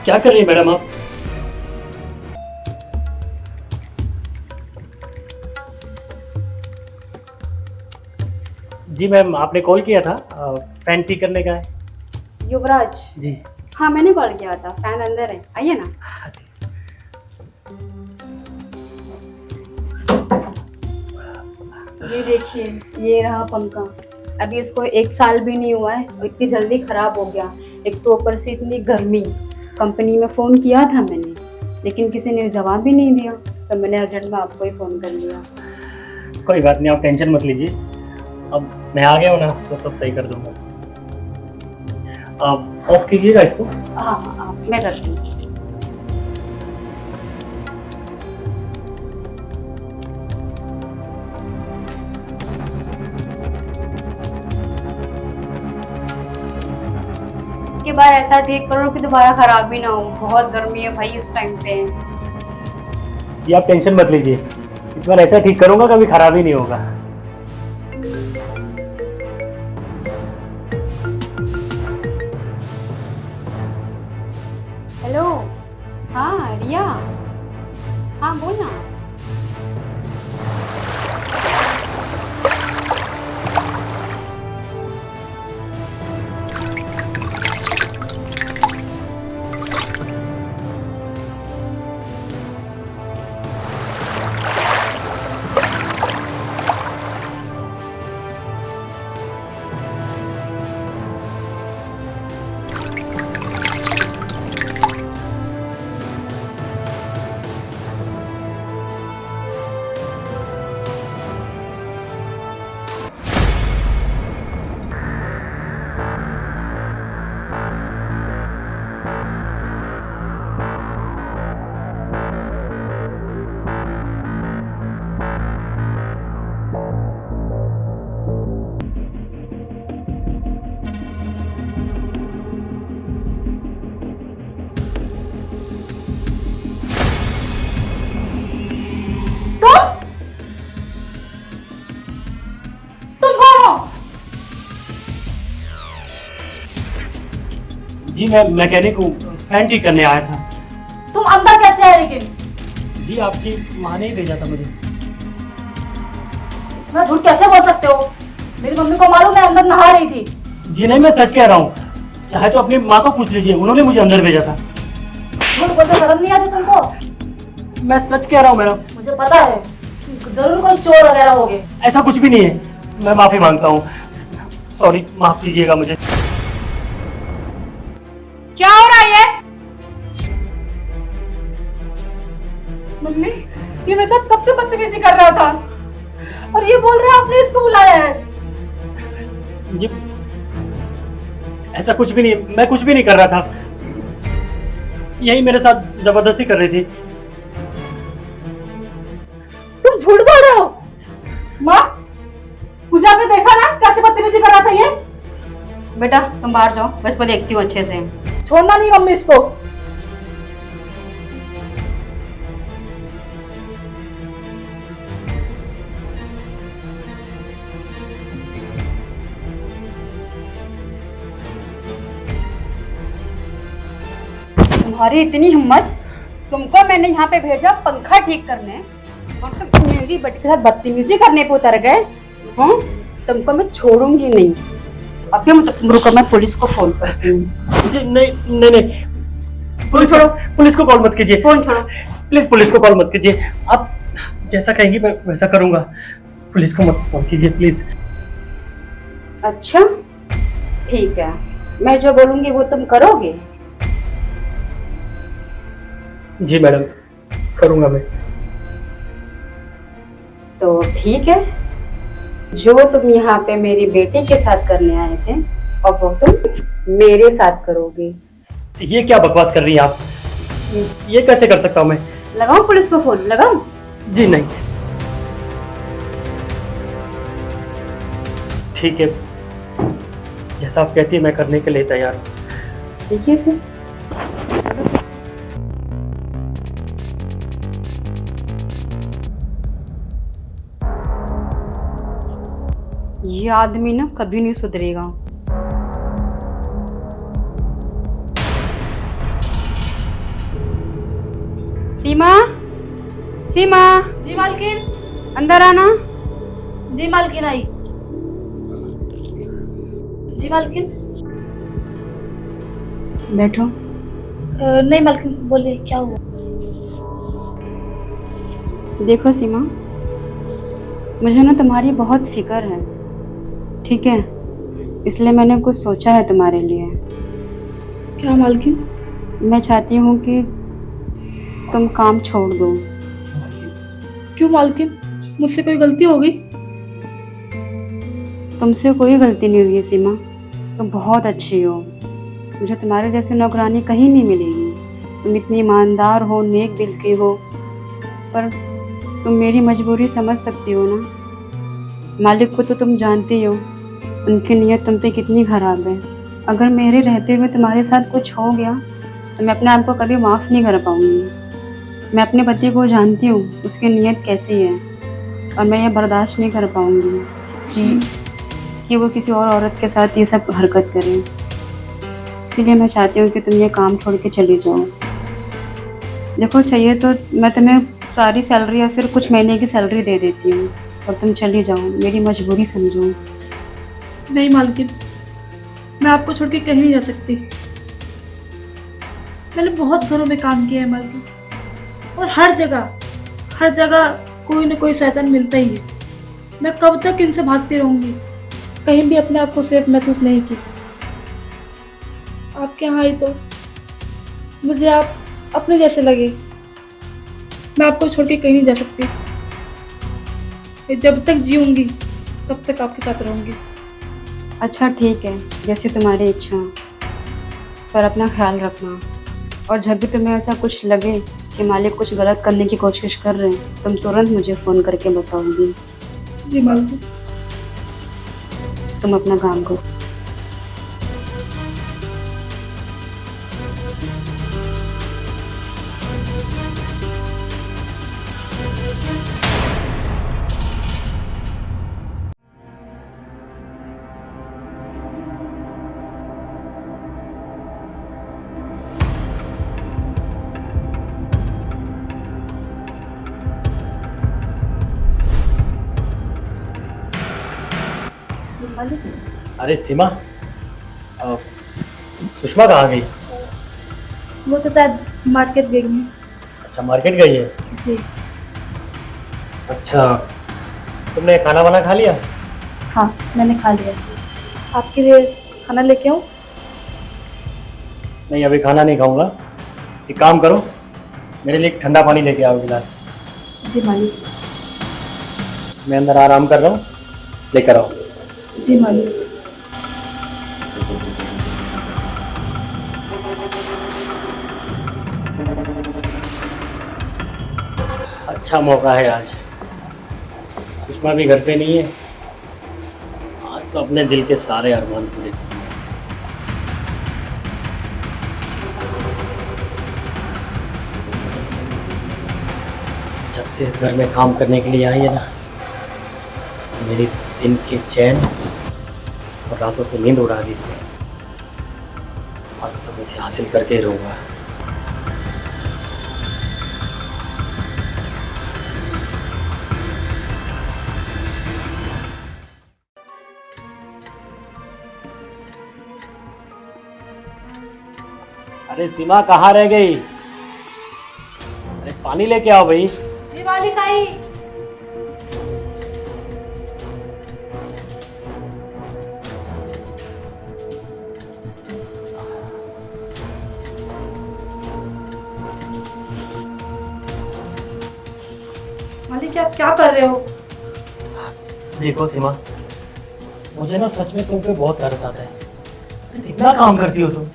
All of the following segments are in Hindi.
क्या कर रही हैं मैडम आप? जी मैम, आपने कॉल किया था फैन ठीक करने का है। युवराज, जी। हाँ मैंने कॉल किया था। फैन अंदर है, आइए ना। हाँ जी। ये देखिए, ये रहा पंखा। अभी इसको 1 साल भी नहीं हुआ है और इतनी जल्दी खराब हो गया। एक तो ऊपर से इतनी गर्मी। कंपनी में फ़ोन किया था मैंने, लेकिन किसी ने जवाब भी नहीं दिया, तो मैंने अर्जेंट में आपको ही फ़ोन कर लिया। कोई बात नहीं, आप टेंशन मत लीजिए। अब मैं आ गया हूँ ना, तो सब सही कर दूंगा। आप ऑफ कीजिएगा इसको। हाँ हाँ हाँ, मैं करती हूँ। के बार ऐसा ठीक करो कि दोबारा खराब भी ना हो। बहुत गर्मी है भाई इस टाइम पे। जी आप टेंशन मत लीजिए, इस बार ऐसा ठीक करूंगा कभी खराब ही नहीं होगा। हेलो, हाँ रिया, हाँ बोल ना। तुम कौन हो? जी मैं मैकेनिक हूँ, फैन ठीक करने आया था। तुम अंदर कैसे आए लेकिन? जी आपकी माँ ने ही भेजा था मुझे। इतना झूठ कैसे बोल सकते हो? मेरी मम्मी को मालूम है अंदर नहा रही थी। जी नहीं, मैं सच कह रहा हूँ, चाहे तो अपनी माँ को पूछ लीजिए, उन्होंने मुझे अंदर भेजा था। झूठ बोलते शर्म नहीं आती तुमको? मैं सच कह रहा हूँ मैडम। मुझे पता है, जरूर कोई चोर वगैरह होगे। ऐसा कुछ भी नहीं है, मैं माफी मांगता हूँ। सॉरी, माफ कीजिएगा मुझे। क्या हो रहा है ये? मम्मी, ये मेरे साथ कब से बदतमीजी कर रहा था और ये बोल रहा है आपने इसको बुलाया है। जी ऐसा कुछ भी नहीं, मैं कुछ भी नहीं कर रहा था, यही मेरे साथ जबरदस्ती कर रही थी। तुम झूठ बोल रहे हो। माँ, पूजा ने देखा ना कैसे बदतमीजी कर रहा था ये। बेटा तुम बाहर जाओ, मैं इसको देखती हूँ अच्छे से। छोड़ना नहीं मम्मी इसको। तुम्हारी इतनी हिम्मत, तुमको मैंने यहाँ पे भेजा पंखा ठीक करने और तुम मेरी बेटी के साथ बदतमीजी करने पे उतर गए। हूँ तुमको मैं छोड़ूंगी नहीं। अभी रुको, मैं पुलिस को फोन करती हूँ। जी नहीं नहीं नहीं, पुलिस छोड़ो। पुलिस को कॉल मत कीजिए। फोन छोड़ो। प्लीज पुलिस को कॉल मत कीजिए, आप जैसा कहेंगी मैं वैसा करूंगा। पुलिस को मत कॉल कीजिए प्लीज। अच्छा ठीक है, मैं जो बोलूंगी वो तुम करोगे? जी मैडम, करूंगा मैं। तो ठीक है, जो तुम यहाँ पे मेरी बेटी के साथ करने आए थे और वो तुम मेरे साथ करोगे। ये क्या बकवास कर रही हैं आप? ये कैसे कर सकता हूँ मैं? लगाओ पुलिस को फोन, लगाओ। जी नहीं। ठीक है, जैसा आप कहती है मैं करने के लिए तैयार हूँ। ठीक है फिर। ये आदमी ना कभी नहीं सुधरेगा। सीमा, सीमा, जी मालकिन। अंदर आना। जी मालकिन आई। जी मालकिन। बैठो। नहीं मालकिन, बोलिए क्या हुआ। देखो सीमा, मुझे ना तुम्हारी बहुत फिक्र है, ठीक है? इसलिए मैंने कुछ सोचा है तुम्हारे लिए। क्या मालकिन। मैं चाहती हूँ कि तुम काम छोड़ दो। क्यों मालकिन, मुझसे कोई गलती हो गई। तुमसे कोई गलती नहीं हुई है सीमा, तुम बहुत अच्छी हो। मुझे तुम्हारे जैसे नौकरानी कहीं नहीं मिलेगी। तुम इतनी ईमानदार हो, नेक दिल की हो, पर तुम मेरी मजबूरी समझ सकती हो ना। मालिक को तो तुम जानती हो, उनकी नीयत तुम पे कितनी ख़राब है। अगर मेरे रहते हुए तुम्हारे साथ कुछ हो गया तो मैं अपने आप को कभी माफ़ नहीं कर पाऊँगी। मैं अपने पति को जानती हूँ, उसकी नीयत कैसी है, और मैं ये बर्दाश्त नहीं कर पाऊँगी कि वो किसी और औरत के साथ ये सब हरकत करे। इसीलिए मैं चाहती हूँ कि तुम ये काम छोड़ के चली जाओ। देखो, चाहिए तो मैं तुम्हें सारी सैलरी या फिर कुछ महीने की सैलरी दे देती हूँ, और तुम चली जाओ, मेरी मजबूरी समझो। नहीं मालकिन, मैं आपको छोड़ के कहीं नहीं जा सकती। मैंने बहुत घरों में काम किया है मालकिन, और हर जगह कोई ना कोई शैतान मिलता ही है। मैं कब तक इनसे भागती रहूंगी, कहीं भी अपने आप को सेफ महसूस नहीं की। आपके यहाँ आई तो मुझे आप अपने जैसे लगे। मैं आपको छोड़ के कहीं नहीं जा सकती। मैं जब तक जीऊंगी तब तक आपके साथ रहूंगी। अच्छा ठीक है, जैसे तुम्हारी इच्छा, पर अपना ख्याल रखना। और जब भी तुम्हें ऐसा कुछ लगे कि मालिक कुछ गलत करने की कोशिश कर रहे हैं, तुम तुरंत मुझे फ़ोन करके बताओगी। जी मालकिन। तुम अपना काम करो। अरे सीमा, सुषमा कहाँ गई? वो तो शायद मार्केट गई है। अच्छा, मार्केट गई है। जी। अच्छा, तुमने खाना वाना खा लिया? हाँ, मैंने खा लिया। आपके लिए खाना लेके आऊँ? नहीं, अभी खाना नहीं खाऊंगा। एक काम करो, मेरे लिए एक ठंडा पानी लेके आओ गिलास। जी मालिक। मैं अंदर आराम कर रहा हूँ, लेकर आओ। जी मालिक। अच्छा मौका है आज, सुषमा भी घर पे नहीं है। आज तो अपने दिल के सारे अरमान पूरे। जब से इस घर में काम करने के लिए आई है ना, मेरी दिन के चैन और रातों की नींद उड़ा दी थी। आज तो मैं इसे हासिल करके ही रहूंगा। अरे सीमा, कहाँ रह गई? अरे पानी लेके आओ भाई। जी मालिक आई। मालिक, आप क्या कर रहे हो? देखो सीमा, मुझे ना सच में तुम पे बहुत तरस आता है। इतना काम करती हो तुम,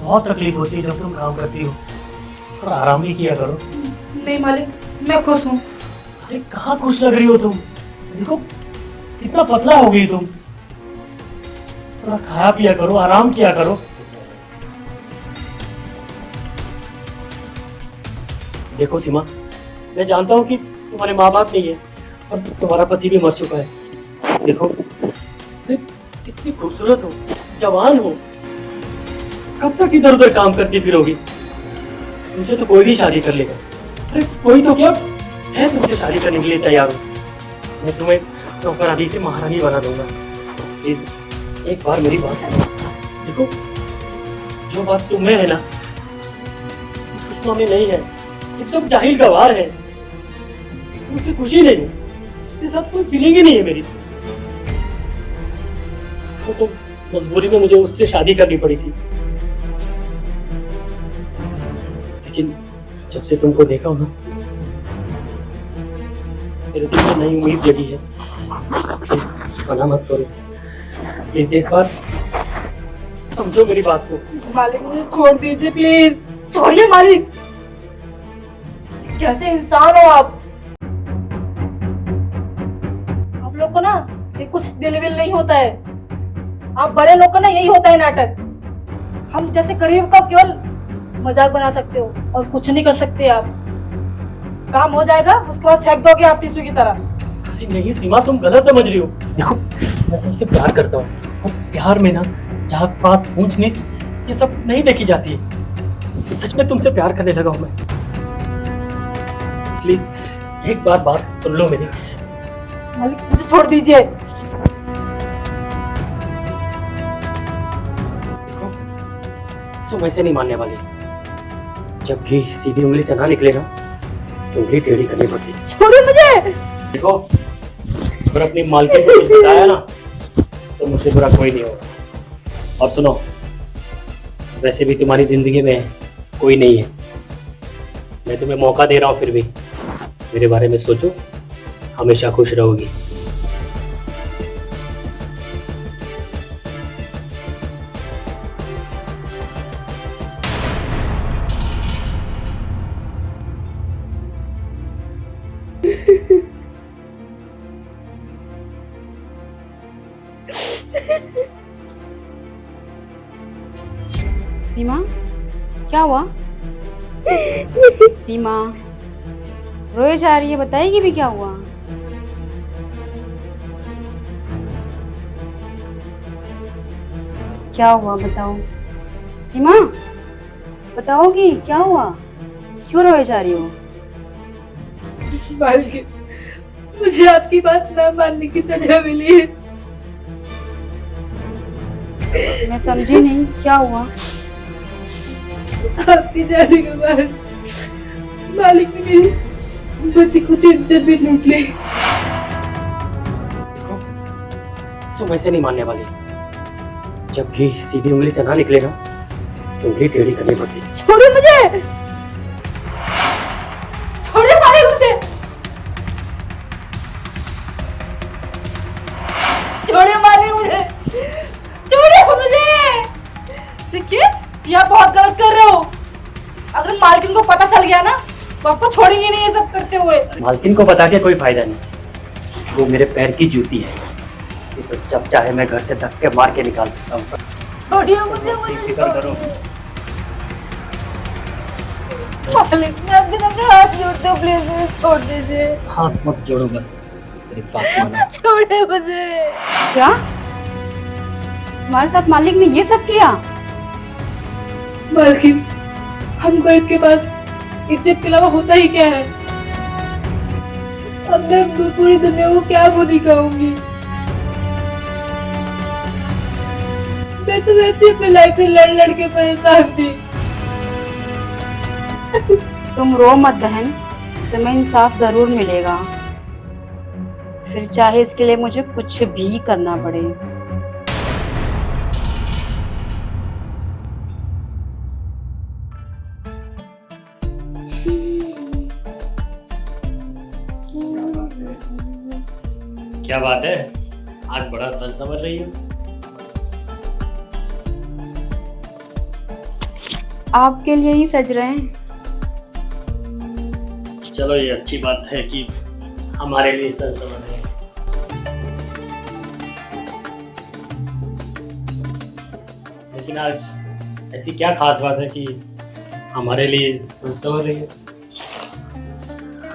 बहुत तकलीफ होती है जब तुम काम करती हो। थोड़ा आराम भी किया करो। नहीं मालिक, मैं खुश हूँ। अरे कहाँ खुश लग रही हो तुम? देखो कितना पतला हो गई तुम। थोड़ा खाया पिया करो, आराम किया करो। देखो सीमा, मैं जानता हूँ कि तुम्हारे माँ बाप नहीं है और तुम्हारा पति भी मर चुका है। देखो कितनी खूबसूरत हो, जवान हो, कब तक इधर उधर काम करती फिरोगी? तुमसे तो कोई भी शादी कर लेगा। अरे कोई तो क्या, है तुमसे शादी करने के लिए तैयार हूँ। मैं तुम्हें नौकरानी से महारानी बना दूंगा। प्लीज एक बार मेरी बात सुनो। देखो, जो बात तुम्हें है ना, सुषमा में नहीं है। एकदम जाहिल गवार है, मुझसे खुशी नहीं है, उसके साथ कोई फीलिंग ही नहीं है मेरी। तो मजबूरी में मुझे उससे शादी करनी पड़ी थी। लेकिन जब से तुमको देखा हो ना, मेरे दिल में नई उम्मीद जगी है। प्लीज मना मत करो, प्लीज एक बार समझो मेरी बात को। मालिक मुझे छोड़ दीजिए प्लीज, छोड़िए मालिक। कैसे इंसान हो आप लोग को ना ये कुछ दिल विल नहीं होता है। आप बड़े लोग का ना यही होता है नाटक। हम जैसे गरीब का केवल मजाक बना सकते हो और कुछ नहीं कर सकते आप। काम हो जाएगा उसके बाद फेंक दोगे आप टिश्यू की तरह। अरे नहीं सीमा, तुम गलत समझ रही हो। देखो, मैं तुमसे प्यार करता हूँ और प्यार में ना जात पात ऊंच नीच ये सब नहीं देखी जाती है। सच में तुमसे प्यार करने लगा हूँ मैं। प्लीज एक बार बात सुन लो मेरी। मालिक मुझे छोड़ दीजिए। देखो, तुम ऐसे नहीं मानने वाली। जब घी सीधी उंगली से ना निकले ना, तो उंगली टेढ़ी करनी पड़ती। छोड़िए मुझे। देखो, अगर अपनी मालकिन को कुछ बताया ना, तो मुझसे बुरा कोई नहीं होगा। और सुनो, वैसे भी तुम्हारी जिंदगी में कोई नहीं है। मैं तुम्हें मौका दे रहा हूँ, फिर भी मेरे बारे में सोचो, हमेशा खुश रहोगी। सीमा, क्या हुआ? सीमा रोए जा रही है, बताएगी भी क्या हुआ? क्या हुआ बताओ सीमा, बताओगी क्या हुआ? क्यों रोए जा रही हो? मालिक मुझे आपकी बात ना मानने की सजा मिली है। मैं समझी नहीं, क्या हुआ? आपकी जाने के बाद मालिक ने मेरी बची कुछ इज्जत भी लूट ली। देखो, तुम ऐसे नहीं मानने वाली। जब घी सीधी उंगली से ना निकले ना, तो उंगली टेढ़ी करनी पड़ती। छोड़िए मुझे, छोड़िए मालिक मुझे, छोड़िए मालिक मुझे, छोड़िए मुझे। देखिए ये आप बहुत गलत कर रहे हो। अगर मालकिन को पता चल गया ना, तो आपको छोड़ेंगे नहीं ये सब करते हुए। मालकिन को बता के कोई फायदा नहीं, वो मेरे पैर की जूती है। ये तो जब चाहे मैं घर से धक्के मार के निकाल सकता हूँ। छोड़िए मुझे, फिक्र करो। मालिक मैं आपके सामने हाथ जोड़ते हूँ, प्लीज मुझे छोड़ दीजिए। हाथ मत जोड़ो, बस मेरी बात मानो। छोड़िए मुझे। क्या तुम्हारे साथ मालिक ने ये सब किया? मालकिन हम गरीब के पास इज्जत के अलावा होता ही क्या है? अब मैं पूरी दुनिया को क्या बुरी कहूंगी? मैं तो वैसे ही अपनी लाइफ से लड़ लड़ के परेशान थी। तुम रो मत बहन, तुम्हें इंसाफ जरूर मिलेगा, फिर चाहे इसके लिए मुझे कुछ भी करना पड़े। क्या बात है, आज बड़ा सच समझ रही हो। आपके लिए ही सज रहे हैं। चलो ये अच्छी बात है कि हमारे लिए सच समझ रहे हैं। लेकिन आज ऐसी क्या खास बात है कि हमारे लिए सच समझ रही है?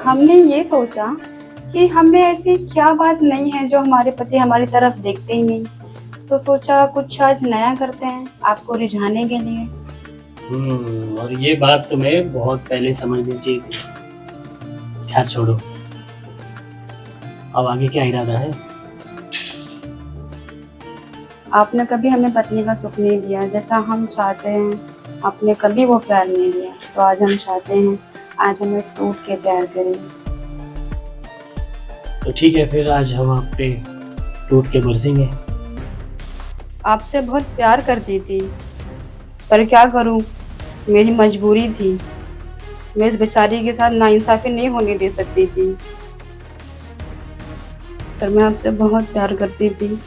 हमने ये सोचा कि हमें ऐसी क्या बात नहीं है जो हमारे पति हमारी तरफ देखते ही नहीं, तो सोचा कुछ आज नया करते हैं आपको रिझाने के लिए। और ये बात तुम्हें बहुत पहले समझनी चाहिए थी। खैर छोड़ो, अब आगे क्या इरादा है? आपने कभी हमें पत्नी का सुख नहीं दिया जैसा हम चाहते हैं, आपने कभी वो प्यार नहीं दिया, तो आज हम चाहते हैं आज हमें टूट के प्यार करें। तो ठीक है, फिर आज हम आप पे टूट के बरसेंगे। आपसे बहुत प्यार करती थी, पर क्या करूं, मेरी मजबूरी थी। मैं इस बेचारी के साथ नाइंसाफी नहीं होने दे सकती थी, पर मैं आपसे बहुत प्यार करती थी।